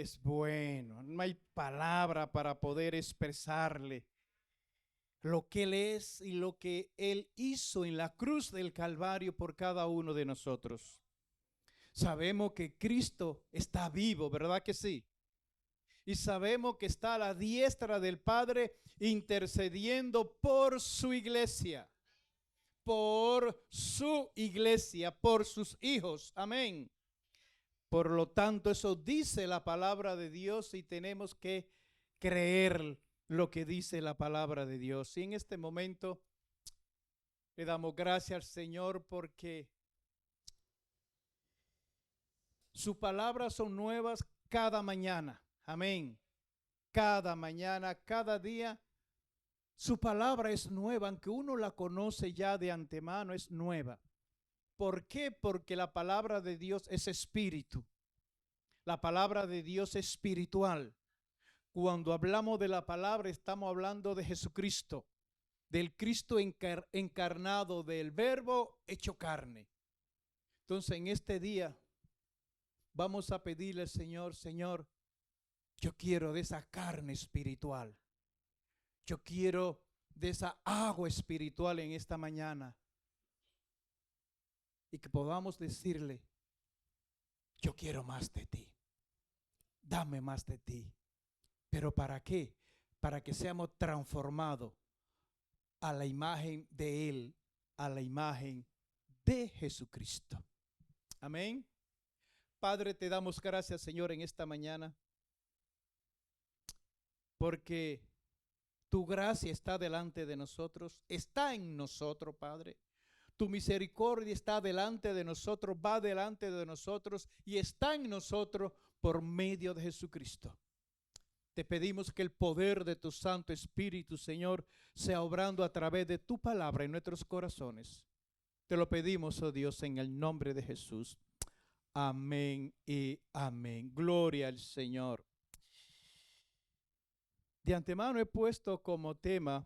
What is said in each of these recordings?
es bueno. No hay palabra para poder expresarle lo que Él es y lo que Él hizo en la cruz del Calvario por cada uno de nosotros. Sabemos que Cristo está vivo, ¿verdad que sí? Y sabemos que está a la diestra del Padre intercediendo por su iglesia, por sus hijos. Amén. Por lo tanto, eso dice la palabra de Dios y tenemos que creer lo que dice la palabra de Dios. Y en este momento le damos gracias al Señor porque sus palabras son nuevas cada mañana. Amén. Cada mañana, cada día, su palabra es nueva, aunque uno la conoce ya de antemano, es nueva. ¿Por qué? Porque la palabra de Dios es espíritu. La palabra de Dios es espiritual. Cuando hablamos de la palabra, estamos hablando de Jesucristo, del Cristo encarnado, del Verbo hecho carne. Entonces, en este día, vamos a pedirle al Señor, Señor, yo quiero de esa carne espiritual. Yo quiero de esa agua espiritual en esta mañana. Y que podamos decirle, yo quiero más de ti. Dame más de ti. ¿Pero para qué? Para que seamos transformados a la imagen de Él, a la imagen de Jesucristo. Amén. Padre, te damos gracias, Señor, en esta mañana, porque tu gracia está delante de nosotros, está en nosotros, Padre. Tu misericordia está delante de nosotros, va delante de nosotros y está en nosotros por medio de Jesucristo. Te pedimos que el poder de tu Santo Espíritu, Señor, sea obrando a través de tu palabra en nuestros corazones. Te lo pedimos, oh Dios, en el nombre de Jesús. Amén y amén. Gloria al Señor. De antemano he puesto como tema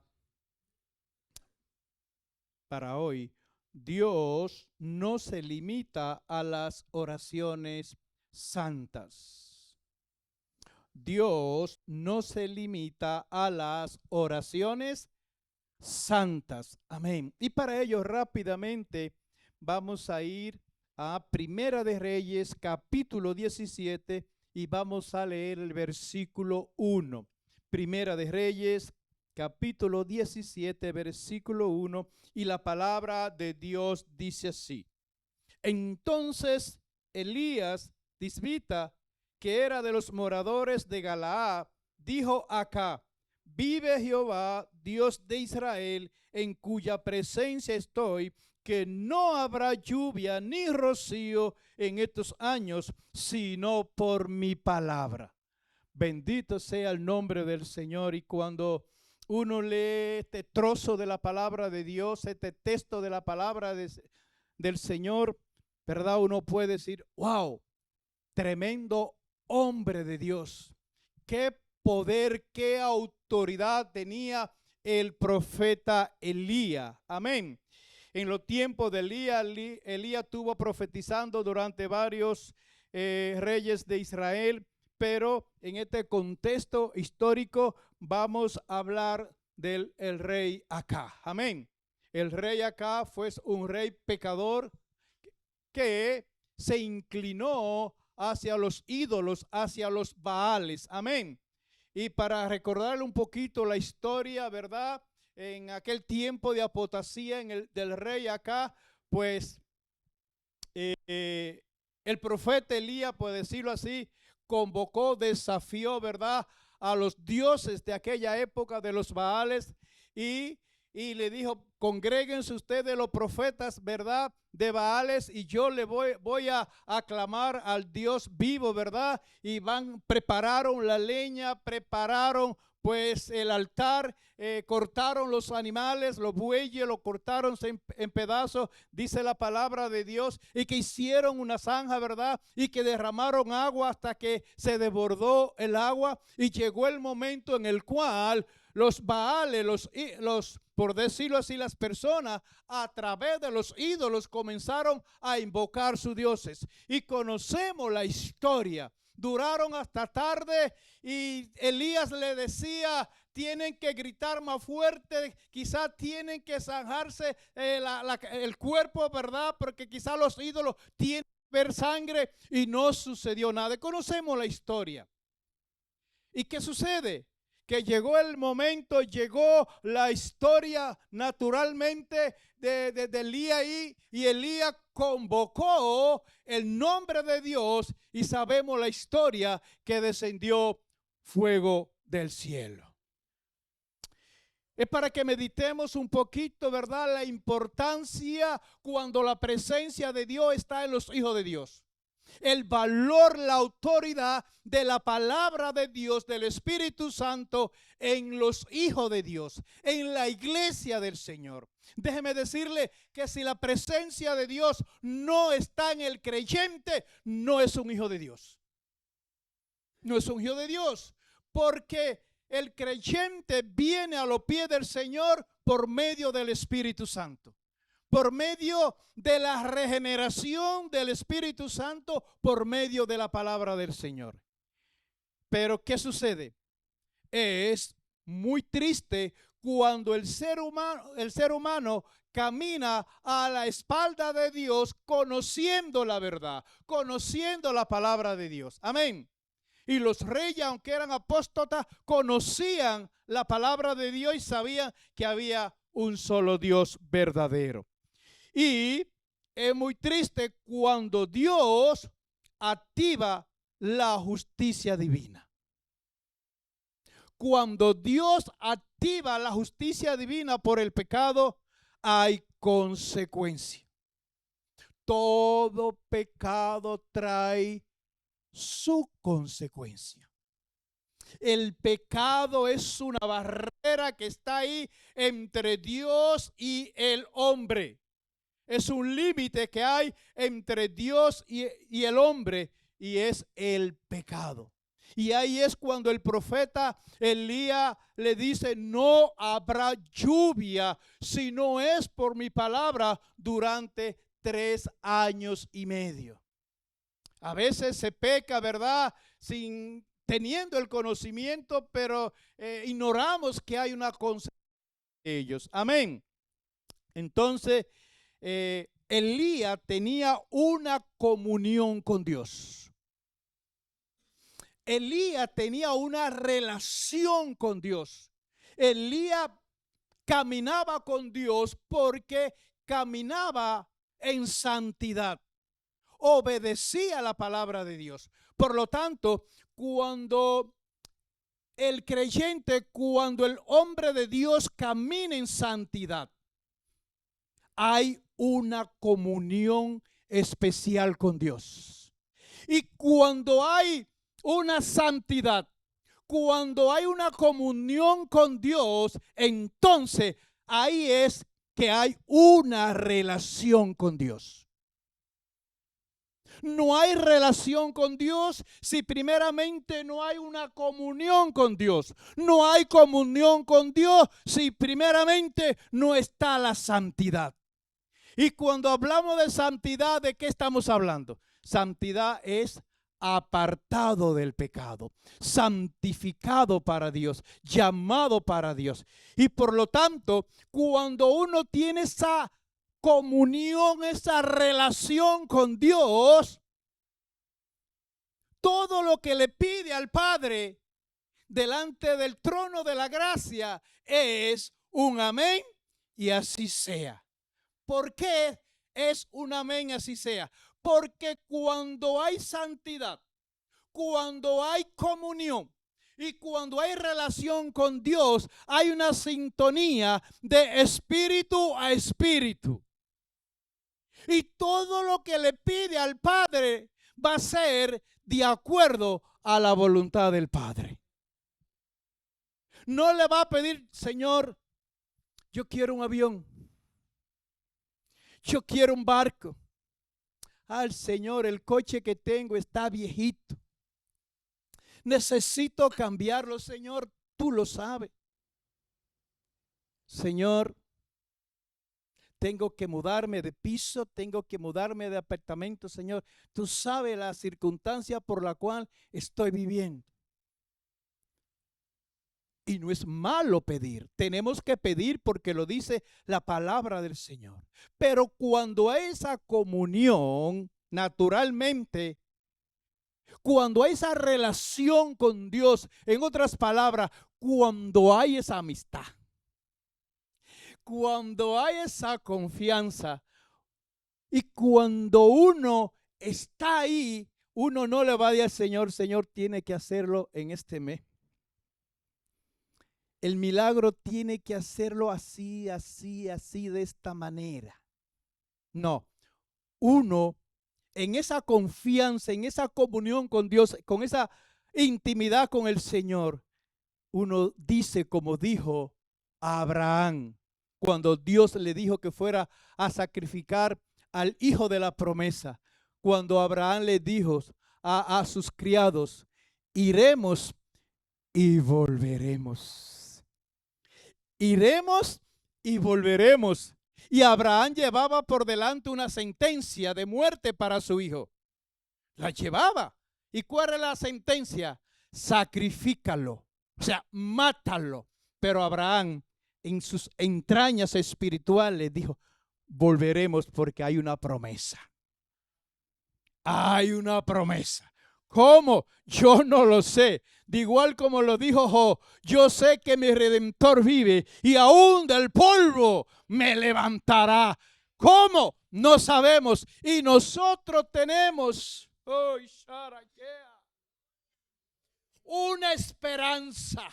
para hoy, Dios no se limita a las oraciones santas. Dios no se limita a las oraciones santas. Amén. Y para ello rápidamente vamos a ir a Primera de Reyes, capítulo 17, y vamos a leer el versículo 1. Primera de Reyes, capítulo 17, versículo 1, y la palabra de Dios dice así. Entonces Elías Tisbita, que era de los moradores de Galaad, dijo a Acab: vive Jehová, Dios de Israel, en cuya presencia estoy, que no habrá lluvia ni rocío en estos años, sino por mi palabra. Bendito sea el nombre del Señor. Y cuando uno lee este trozo de la palabra de Dios, este texto de la palabra del Señor, ¿verdad? Uno puede decir, wow, tremendo hombre de Dios. Qué poder, qué autoridad tenía el profeta Elías. Amén. En los tiempos de Elías estuvo profetizando durante varios reyes de Israel, pero en este contexto histórico vamos a hablar del rey Acab. Amén. El rey Acab fue un rey pecador que se inclinó hacia los ídolos, hacia los Baales. Amén. Y para recordarle un poquito la historia, ¿verdad? En aquel tiempo de apostasía del rey Acab, pues el profeta Elías, por decirlo así, convocó, desafió, ¿verdad?, a los dioses de aquella época de los Baales y le dijo, congréguense ustedes los profetas, ¿verdad?, de Baales, y yo le voy a aclamar al Dios vivo, ¿verdad? Y prepararon la leña, prepararon pues el altar, cortaron los animales, los bueyes, los cortaron en pedazos, dice la palabra de Dios, y que hicieron una zanja, ¿verdad? Y que derramaron agua hasta que se desbordó el agua, y llegó el momento en el cual los Baales, por decirlo así, las personas a través de los ídolos comenzaron a invocar sus dioses. Y conocemos la historia duraron hasta tarde y Elías le decía, tienen que gritar más fuerte, quizás tienen que zanjarse el cuerpo, ¿verdad? Porque quizás los ídolos tienen que ver sangre y no sucedió nada. Conocemos la historia. ¿Y qué sucede? Que llegó el momento, llegó la historia naturalmente de Elías ahí, y Elías convocó el nombre de Dios y sabemos la historia que descendió fuego del cielo. Es para que meditemos un poquito, ¿verdad? La importancia cuando la presencia de Dios está en los hijos de Dios. El valor, la autoridad de la palabra de Dios, del Espíritu Santo en los hijos de Dios, en la iglesia del Señor. Déjeme decirle que si la presencia de Dios no está en el creyente, no es un hijo de Dios. No es un hijo de Dios, porque el creyente viene a los pies del Señor por medio del Espíritu Santo. Por medio de la regeneración del Espíritu Santo, por medio de la palabra del Señor. Pero ¿qué sucede? Es muy triste cuando el ser humano camina a la espalda de Dios conociendo la verdad, conociendo la palabra de Dios. Amén. Y los reyes, aunque eran apóstatas, conocían la palabra de Dios y sabían que había un solo Dios verdadero. Y es muy triste cuando Dios activa la justicia divina. Cuando Dios activa la justicia divina por el pecado, hay consecuencia. Todo pecado trae su consecuencia. El pecado es una barrera que está ahí entre Dios y el hombre. Es un límite que hay entre Dios y el hombre, y es el pecado. Y ahí es cuando el profeta Elías le dice, no habrá lluvia si no es por mi palabra durante 3 años y medio. A veces se peca, ¿verdad? Teniendo el conocimiento, pero ignoramos que hay una consecuencia de ellos. Amén. Entonces, Elías tenía una comunión con Dios. Elías tenía una relación con Dios. Elías caminaba con Dios porque caminaba en santidad. Obedecía la palabra de Dios. Por lo tanto, cuando el creyente, cuando el hombre de Dios camina en santidad, hay una comunión especial con Dios. Y cuando hay una santidad, cuando hay una comunión con Dios, entonces ahí es que hay una relación con Dios. No hay relación con Dios si primeramente no hay una comunión con Dios. No hay comunión con Dios si primeramente no está la santidad. Y cuando hablamos de santidad, ¿de qué estamos hablando? Santidad es apartado del pecado, santificado para Dios, llamado para Dios. Y por lo tanto, cuando uno tiene esa comunión, esa relación con Dios, todo lo que le pide al Padre delante del trono de la gracia es un amén y así sea. ¿Por qué es un amén así sea? Porque cuando hay santidad, cuando hay comunión y cuando hay relación con Dios, hay una sintonía de espíritu a espíritu. Y todo lo que le pide al Padre va a ser de acuerdo a la voluntad del Padre. No le va a pedir, Señor, yo quiero un avión. Yo quiero un barco. Al Señor, el coche que tengo está viejito. Necesito cambiarlo, Señor. Tú lo sabes. Señor, tengo que mudarme de piso, tengo que mudarme de apartamento, Señor. Tú sabes la circunstancia por la cual estoy viviendo. Y no es malo pedir, tenemos que pedir porque lo dice la palabra del Señor. Pero cuando hay esa comunión, naturalmente, cuando hay esa relación con Dios, en otras palabras, cuando hay esa amistad, cuando hay esa confianza y cuando uno está ahí, uno no le va a decir al Señor, Señor, tiene que hacerlo en este mes. El milagro tiene que hacerlo así, así, así, de esta manera. No, uno en esa confianza, en esa comunión con Dios, con esa intimidad con el Señor, uno dice como dijo a Abraham, cuando Dios le dijo que fuera a sacrificar al hijo de la promesa, cuando Abraham le dijo a sus criados, iremos y volveremos. Iremos y volveremos. Y Abraham llevaba por delante una sentencia de muerte para su hijo. La llevaba. ¿Y cuál era la sentencia? Sacrifícalo. O sea, mátalo. Pero Abraham, en sus entrañas espirituales, dijo, volveremos porque hay una promesa. Hay una promesa. ¿Cómo? Yo no lo sé. De igual como lo dijo Job, yo sé que mi Redentor vive y aún del polvo me levantará. ¿Cómo? No sabemos. Y nosotros tenemos una esperanza,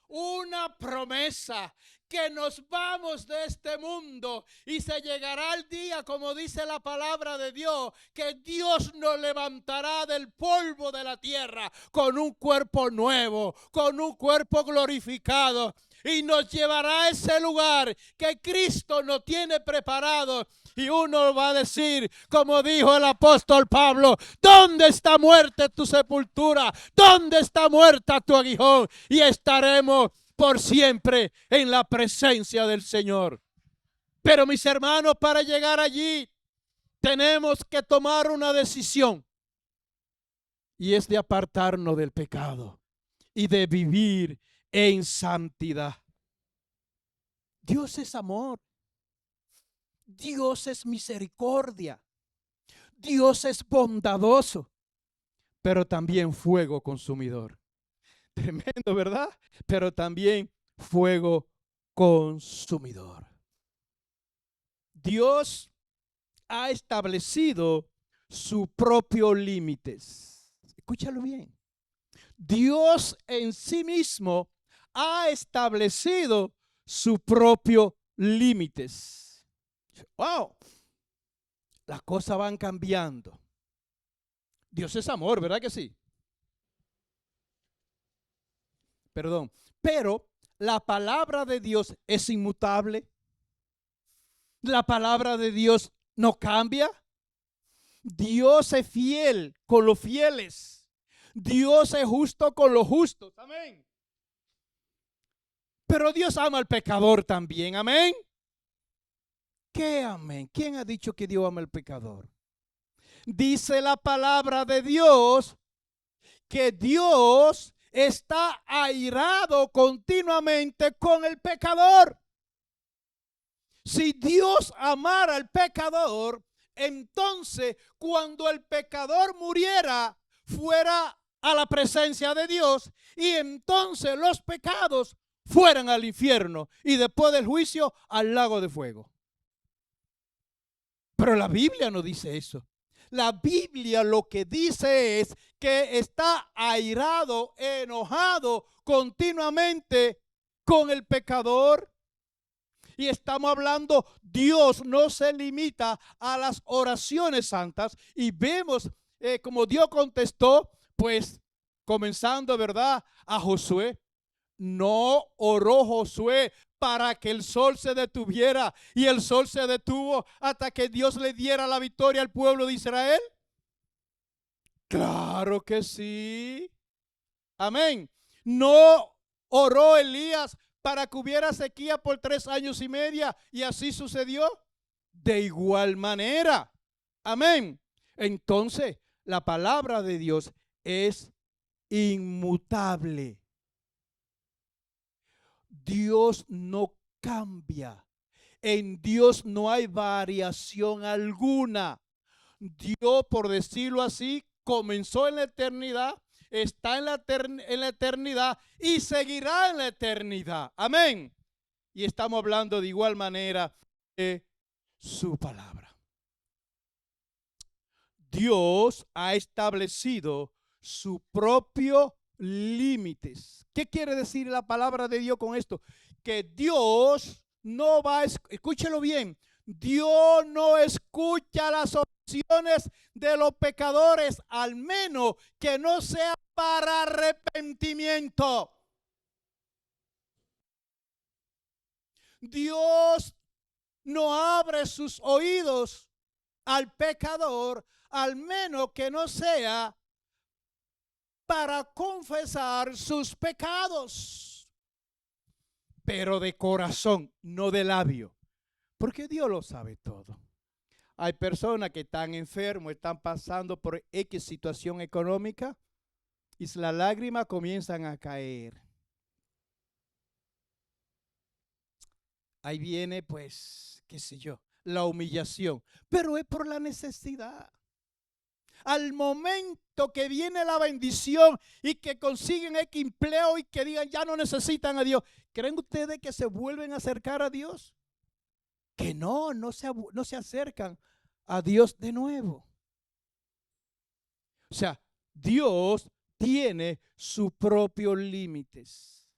una promesa, que nos vamos de este mundo y se llegará el día, como dice la palabra de Dios, que Dios nos levantará del polvo de la tierra con un cuerpo nuevo, con un cuerpo glorificado, y nos llevará a ese lugar que Cristo nos tiene preparado. Y uno va a decir, como dijo el apóstol Pablo, ¿dónde está muerte tu sepultura? ¿Dónde está muerta tu aguijón? Y estaremos por siempre en la presencia del Señor. Pero mis hermanos, para llegar allí tenemos que tomar una decisión, y es de apartarnos del pecado y de vivir en santidad. Dios es amor. Dios es misericordia. Dios es bondadoso, pero también fuego consumidor. Tremendo, ¿verdad? Pero también fuego consumidor. Dios ha establecido sus propios límites. Escúchalo bien. Dios en sí mismo ha establecido sus propios límites. Wow. Las cosas van cambiando. Dios es amor, ¿verdad que sí? Perdón. Pero la palabra de Dios es inmutable. La palabra de Dios no cambia. Dios es fiel con los fieles. Dios es justo con los justos. Amén. Pero Dios ama al pecador también. Amén. ¿Qué amén? ¿Quién ha dicho que Dios ama al pecador? Dice la palabra de Dios que Dios está airado continuamente con el pecador. Si Dios amara al pecador, entonces cuando el pecador muriera, fuera a la presencia de Dios, y entonces los pecados fueran al infierno y después del juicio al lago de fuego. Pero la Biblia no dice eso. La Biblia lo que dice es que está airado, enojado continuamente con el pecador. Y estamos hablando, Dios no se limita a las oraciones santas. Y vemos como Dios contestó, pues comenzando, ¿verdad?, a Josué. No oró Josué para que el sol se detuviera, y el sol se detuvo hasta que Dios le diera la victoria al pueblo de Israel. Claro que sí. Amén. No oró Elías para que hubiera sequía por 3 años y medio, y así sucedió. de igual manera. Amén. Entonces, la palabra de Dios es inmutable. Dios no cambia. En Dios no hay variación alguna. Dios, por decirlo así, comenzó en la eternidad, está en la eternidad y seguirá en la eternidad. Amén. Y estamos hablando de igual manera de su palabra. Dios ha establecido su propio límites. ¿Qué quiere decir la palabra de Dios con esto? Que Dios no va a, escúchelo bien, Dios no escucha las oraciones de los pecadores, al menos que no sea para arrepentimiento. Dios no abre sus oídos al pecador, al menos que no sea para confesar sus pecados, pero de corazón, no de labio, porque Dios lo sabe todo. Hay personas que están enfermos, están pasando por X situación económica y las lágrimas comienzan a caer. Ahí viene, pues, qué sé yo, la humillación, pero es por la necesidad. Al momento que viene la bendición y que consiguen X empleo y que digan ya no necesitan a Dios, ¿creen ustedes que se vuelven a acercar a Dios? Que no se acercan a Dios de nuevo. O sea, Dios tiene sus propios límites.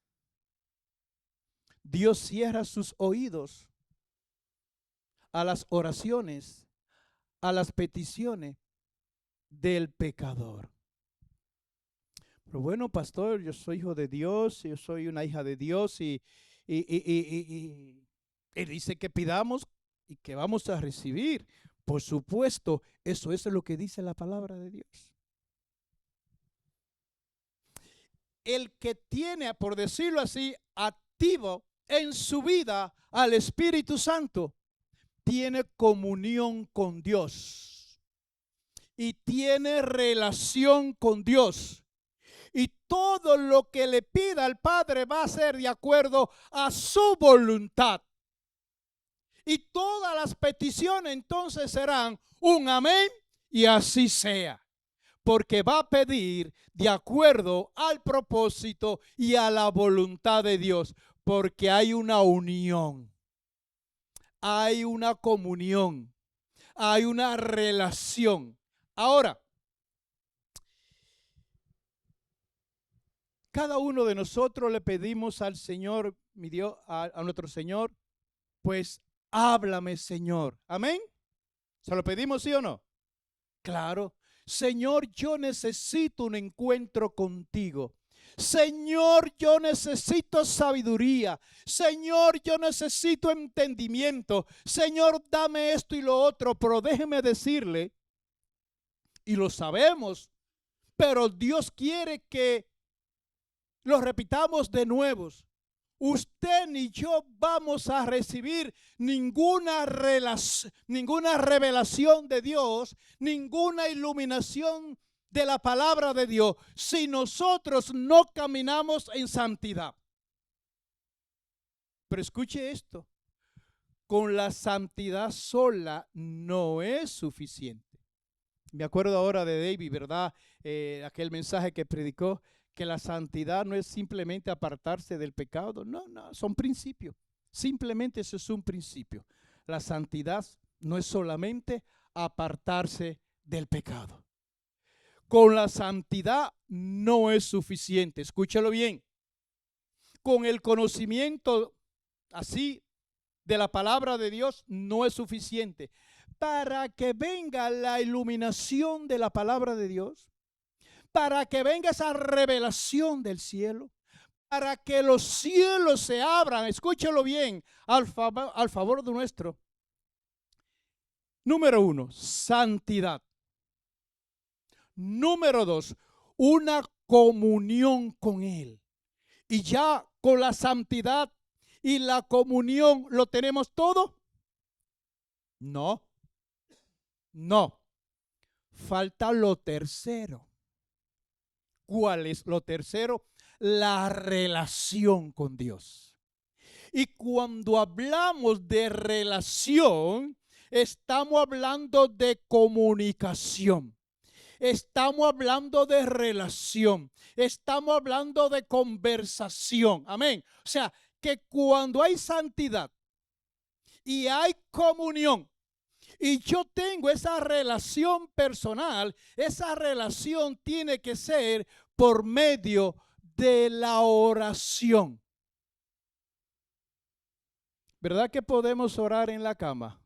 Dios cierra sus oídos a las oraciones, a las peticiones del pecador. Pero bueno, pastor, yo soy hijo de Dios, yo soy una hija de Dios y Él dice que pidamos y que vamos a recibir. Por supuesto, eso es lo que dice la palabra de Dios. El que tiene, por decirlo así, activo en su vida al Espíritu Santo, tiene comunión con Dios y tiene relación con Dios. Y todo lo que le pida al Padre va a ser de acuerdo a su voluntad. Y todas las peticiones entonces serán un amén y así sea. Porque va a pedir de acuerdo al propósito y a la voluntad de Dios. Porque hay una unión, hay una comunión, hay una relación. Ahora, cada uno de nosotros le pedimos al Señor, mi Dios, a nuestro Señor, pues háblame, Señor. Amén. ¿Se lo pedimos, sí o no? Claro. Señor, yo necesito un encuentro contigo. Señor, yo necesito sabiduría. Señor, yo necesito entendimiento. Señor, dame esto y lo otro. Pero déjeme decirle, y lo sabemos, pero Dios quiere que lo repitamos de nuevo. Usted ni yo vamos a recibir ninguna revelación de Dios, ninguna iluminación de la palabra de Dios, si nosotros no caminamos en santidad. Pero escuche esto, con la santidad sola no es suficiente. Me acuerdo ahora de David, ¿verdad? Aquel mensaje que predicó, que la santidad no es simplemente apartarse del pecado. No, son principios. Simplemente eso es un principio. La santidad no es solamente apartarse del pecado. Con la santidad no es suficiente. Escúchalo bien. Con el conocimiento así de la palabra de Dios no es suficiente. Para que venga la iluminación de la palabra de Dios, para que venga esa revelación del cielo, para que los cielos se abran, escúchelo bien, al favor de nuestro. Número 1, santidad. Número 2, una comunión con Él. Y ya con la santidad y la comunión lo tenemos todo. No, no. Falta lo tercero. ¿Cuál es lo tercero? La relación con Dios. Y cuando hablamos de relación, estamos hablando de comunicación. Estamos hablando de relación. Estamos hablando de conversación. Amén. O sea, que cuando hay santidad y hay comunión, y yo tengo esa relación personal, esa relación tiene que ser por medio de la oración. ¿Verdad que podemos orar en la cama?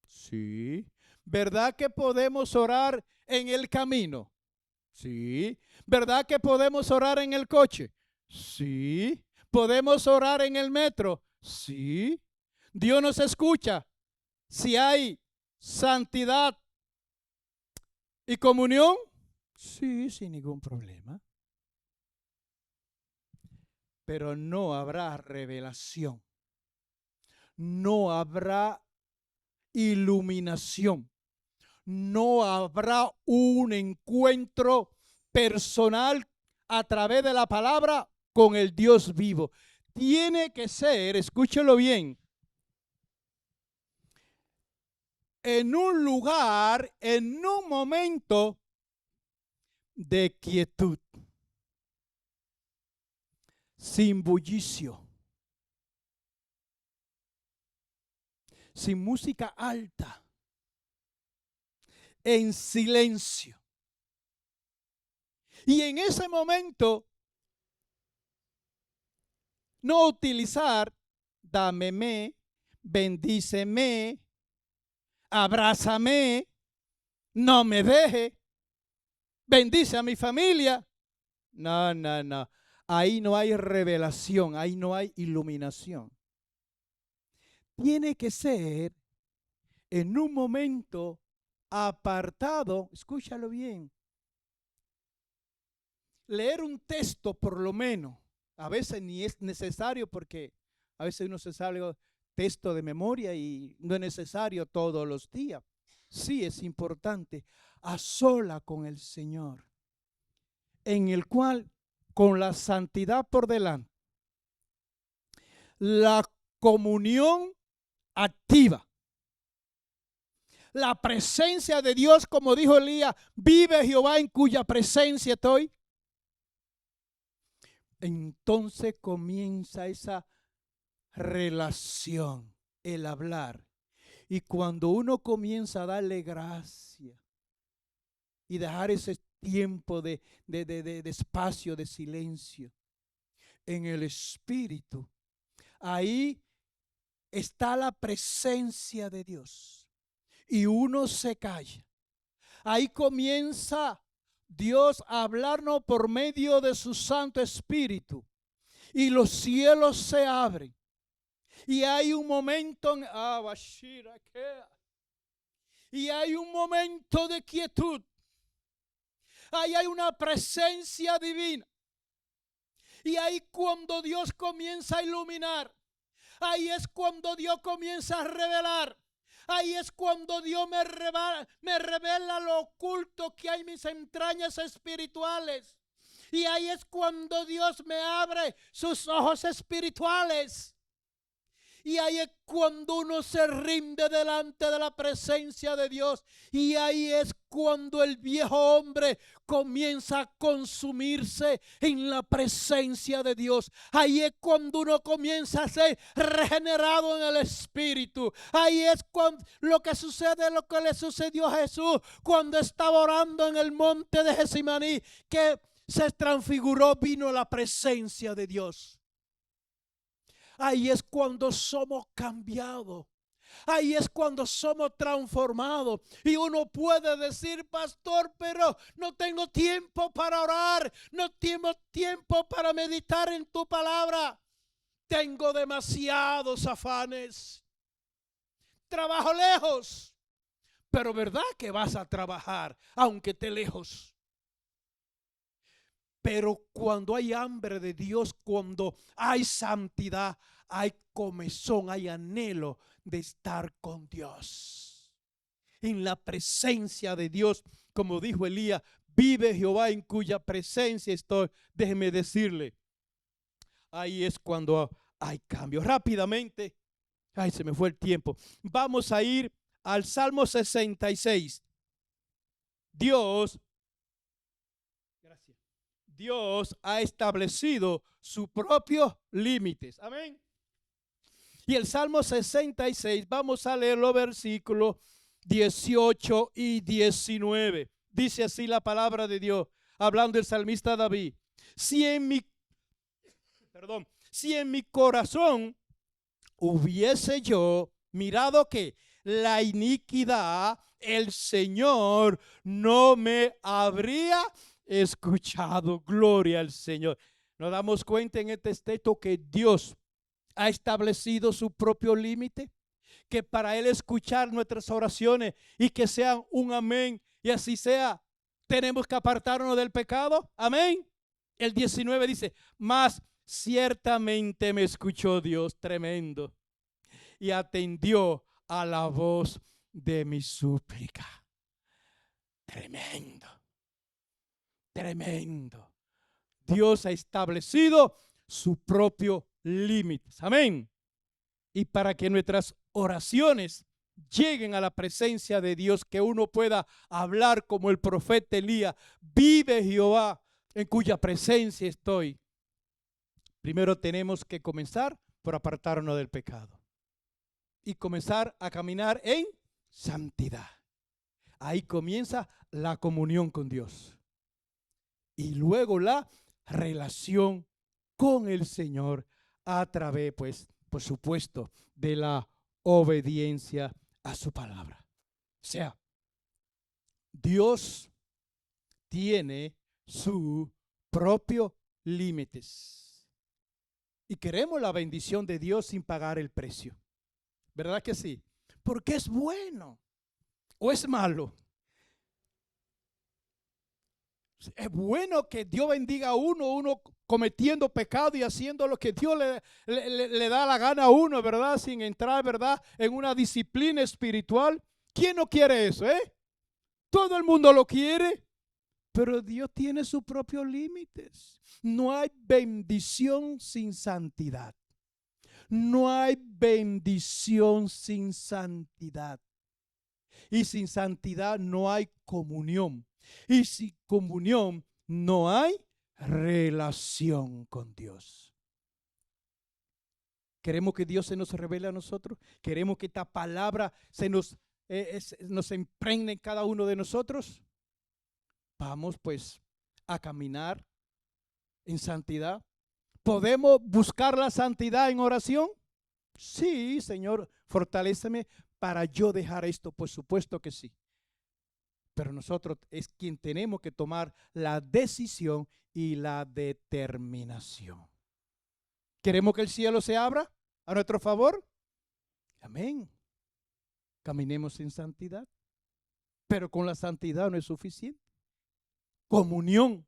Sí. ¿Verdad que podemos orar en el camino? Sí. ¿Verdad que podemos orar en el coche? Sí. ¿Podemos orar en el metro? Sí. Dios nos escucha. Si hay santidad y comunión, sí, sin ningún problema. Pero no habrá revelación. No habrá iluminación. No habrá un encuentro personal a través de la palabra con el Dios vivo. Tiene que ser, escúchelo bien, en un lugar, en un momento de quietud, sin bullicio, sin música alta, en silencio. Y en ese momento, no utilizar dámeme, bendíceme, abrázame, no me deje, bendice a mi familia. No, no, no. Ahí no hay revelación, ahí no hay iluminación. Tiene que ser en un momento apartado, escúchalo bien. Leer un texto por lo menos, a veces ni es necesario porque a veces uno se sabe texto de memoria y no es necesario todos los días. Sí es importante, a sola con el Señor, en el cual con la santidad por delante, la comunión activa, la presencia de Dios, como dijo Elías, vive Jehová en cuya presencia estoy. Entonces comienza esa relación, el hablar. Y cuando uno comienza a darle gracia y dejar ese tiempo de espacio, de silencio en el Espíritu, ahí está la presencia de Dios. Y uno se calla. Ahí comienza Dios a hablarnos por medio de su Santo Espíritu. Y los cielos se abren. Y hay un momento y hay un momento de quietud. Ahí hay una presencia divina. Y ahí cuando Dios comienza a iluminar, ahí es cuando Dios comienza a revelar. Ahí es cuando Dios me revela lo oculto que hay en mis entrañas espirituales. Y ahí es cuando Dios me abre sus ojos espirituales. Y ahí es cuando uno se rinde delante de la presencia de Dios. Y ahí es cuando el viejo hombre comienza a consumirse en la presencia de Dios. Ahí es cuando uno comienza a ser regenerado en el Espíritu. Ahí es cuando lo que sucede, lo que le sucedió a Jesús cuando estaba orando en el monte de Getsemaní, que se transfiguró, vino la presencia de Dios. Ahí es cuando somos cambiados. Ahí es cuando somos transformados. Y uno puede decir, pastor, pero no tengo tiempo para orar. No tengo tiempo para meditar en tu palabra. Tengo demasiados afanes. Trabajo lejos. Pero ¿verdad que vas a trabajar aunque esté lejos? Pero cuando hay hambre de Dios, cuando hay santidad, hay comezón, hay anhelo de estar con Dios. En la presencia de Dios, como dijo Elías, vive Jehová en cuya presencia estoy. Déjeme decirle, ahí es cuando hay cambio. Rápidamente, ay, se me fue el tiempo. Vamos a ir al Salmo 66. Dios ha establecido sus propios límites. Amén. Y el Salmo 66, vamos a leer los versículos 18 y 19. Dice así la palabra de Dios, hablando el salmista David. Si en mi corazón hubiese yo mirado que la iniquidad, el Señor no me habría escuchado. Gloria al Señor. Nos damos cuenta en este texto que Dios ha establecido su propio límite, que para Él escuchar nuestras oraciones y que sean un amén y así sea, tenemos que apartarnos del pecado. Amén. El 19 dice, mas ciertamente me escuchó Dios, tremendo, y atendió a la voz de mi súplica. Tremendo, tremendo. Dios ha establecido su propio límite. Amén. Y para que nuestras oraciones lleguen a la presencia de Dios, que uno pueda hablar como el profeta Elías, vive Jehová en cuya presencia estoy. Primero tenemos que comenzar por apartarnos del pecado y comenzar a caminar en santidad. Ahí comienza la comunión con Dios y luego la relación con el Señor a través, pues, por supuesto, de la obediencia a su palabra. O sea, Dios tiene sus propios límites y queremos la bendición de Dios sin pagar el precio. ¿Verdad que sí? Porque es bueno o es malo. Es bueno que Dios bendiga a uno cometiendo pecado y haciendo lo que Dios le da la gana a uno, ¿verdad? Sin entrar, ¿verdad?, en una disciplina espiritual. ¿Quién no quiere eso, Todo el mundo lo quiere, pero Dios tiene sus propios límites. No hay bendición sin santidad. No hay bendición sin santidad. Y sin santidad no hay comunión. Y sin comunión no hay relación con Dios. Queremos que Dios se nos revele a nosotros. Queremos que esta palabra nos impregne en cada uno de nosotros. Vamos pues a caminar en santidad. ¿Podemos buscar la santidad en oración? Sí, Señor, fortaléceme para yo dejar esto. Por supuesto que sí. Pero nosotros es quien tenemos que tomar la decisión y la determinación. ¿Queremos que el cielo se abra a nuestro favor? Amén. Caminemos en santidad. Pero con la santidad no es suficiente. Comunión.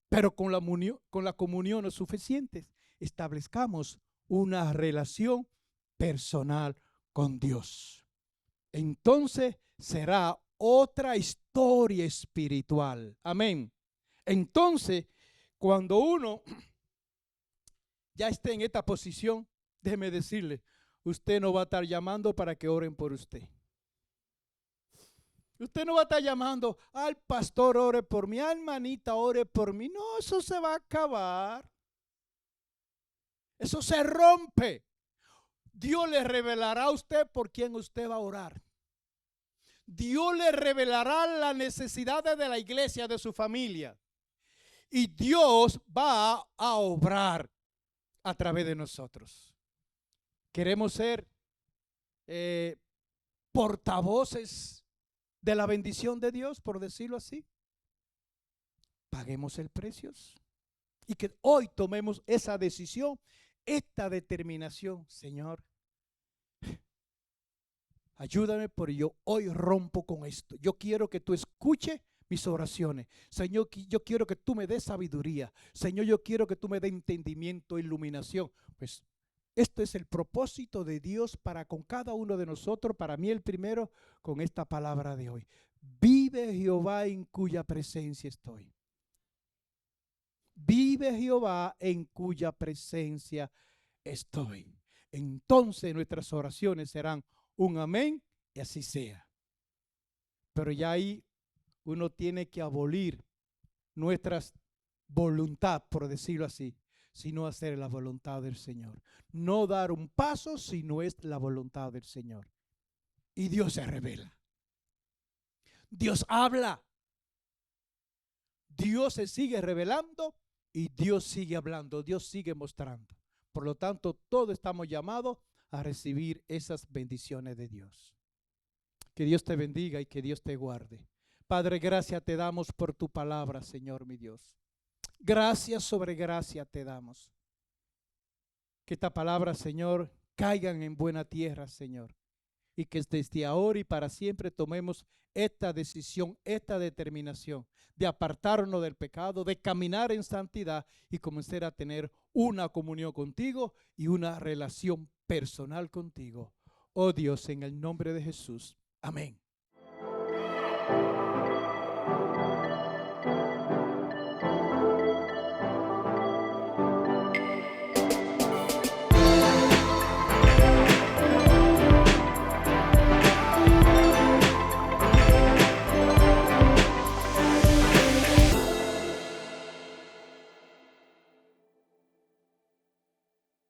Pero con la comunión no es suficiente. Establezcamos una relación personal con Dios. Entonces será otra historia espiritual. Amén. Entonces, cuando uno ya esté en esta posición, déjeme decirle, usted no va a estar llamando para que oren por usted. Usted no va a estar llamando al pastor ore por mí, al hermanita ore por mí. No, eso se va a acabar. Eso se rompe. Dios le revelará a usted por quién usted va a orar. Dios le revelará las necesidades de la iglesia, de su familia. Y Dios va a obrar a través de nosotros. Queremos ser portavoces de la bendición de Dios, por decirlo así. Paguemos el precio. Y que hoy tomemos esa decisión, esta determinación. Señor, ayúdame, porque yo hoy rompo con esto. Yo quiero que tú escuches mis oraciones. Señor, yo quiero que tú me des sabiduría. Señor, yo quiero que tú me des entendimiento, iluminación. Pues Esto es el propósito de Dios para con cada uno de nosotros, para mí el primero, con esta palabra de hoy. Vive Jehová en cuya presencia estoy. Vive Jehová en cuya presencia estoy. Entonces nuestras oraciones serán un amén y así sea. Pero ya ahí uno tiene que abolir nuestra voluntad, por decirlo así, sino hacer la voluntad del Señor. No dar un paso si no es la voluntad del Señor. Y Dios se revela. Dios habla. Dios se sigue revelando y Dios sigue hablando. Dios sigue mostrando. Por lo tanto, todos estamos llamados a recibir esas bendiciones de Dios. Que Dios te bendiga y que Dios te guarde. Padre, gracias te damos por tu palabra, Señor mi Dios. Gracias sobre gracia te damos. Que esta palabra, Señor, caigan en buena tierra, Señor. Y que desde ahora y para siempre tomemos esta decisión, esta determinación de apartarnos del pecado, de caminar en santidad y comenzar a tener una comunión contigo y una relación personal contigo. Oh Dios, en el nombre de Jesús. Amén.